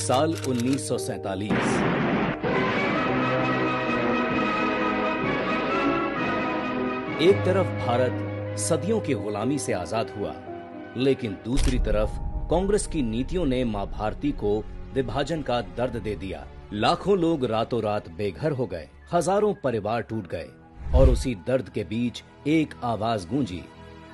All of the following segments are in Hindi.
साल 1947। एक तरफ भारत सदियों की गुलामी से आजाद हुआ, लेकिन दूसरी तरफ कांग्रेस की नीतियों ने मां भारती को विभाजन का दर्द दे दिया। लाखों लोग रातों रात बेघर हो गए, हजारों परिवार टूट गए और उसी दर्द के बीच एक आवाज गूंजी,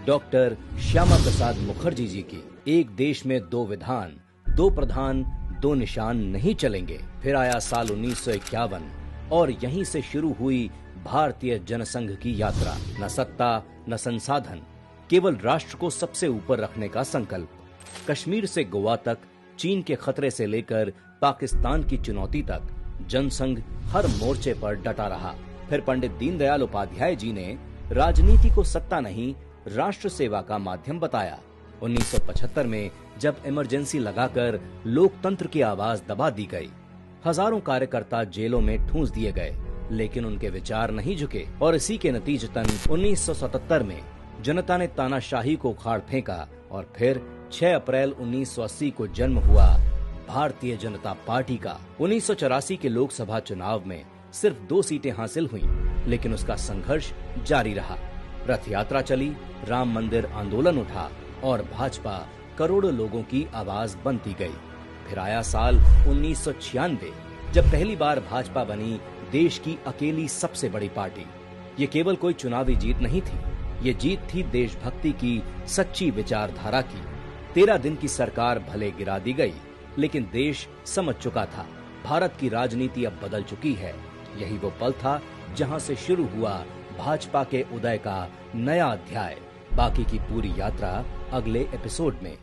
डॉक्टर श्यामा प्रसाद मुखर्जी जी की, एक देश में दो विधान, दो प्रधान, दो निशान नहीं चलेंगे। फिर आया साल 1951 और यहीं से शुरू हुई भारतीय जनसंघ की यात्रा। न सत्ता न संसाधन, केवल राष्ट्र को सबसे ऊपर रखने का संकल्प। कश्मीर से गोवा तक, चीन के खतरे से लेकर पाकिस्तान की चुनौती तक, जनसंघ हर मोर्चे पर डटा रहा। फिर पंडित दीनदयाल उपाध्याय जी ने राजनीति को सत्ता नहीं, राष्ट्र सेवा का माध्यम बताया। 1975 में जब इमरजेंसी लगाकर लोकतंत्र की आवाज दबा दी गई, हजारों कार्यकर्ता जेलों में ठूंस दिए गए, लेकिन उनके विचार नहीं झुके और इसी के नतीजतन 1977 में जनता ने तानाशाही को उखाड़ फेंका और फिर 6 अप्रैल 1980 को जन्म हुआ भारतीय जनता पार्टी का। 1984 के लोकसभा चुनाव में सिर्फ 2 सीटें हासिल हुईं, लेकिन उसका संघर्ष जारी रहा। रथ यात्रा चली, राम मंदिर आंदोलन उठा और भाजपा करोड़ों लोगों की आवाज बनती गई। फिर आया साल 1996, जब पहली बार भाजपा बनी देश की अकेली सबसे बड़ी पार्टी। ये केवल कोई चुनावी जीत नहीं थी, ये जीत थी देशभक्ति की सच्ची विचारधारा की। 13 दिन की सरकार भले गिरा दी गई, लेकिन देश समझ चुका था, भारत की राजनीति अब बदल चुकी है। यही वो पल था जहां से शुरू हुआ भाजपा के उदय का नया अध्याय। बाकी की पूरी यात्रा अगले एपिसोड में।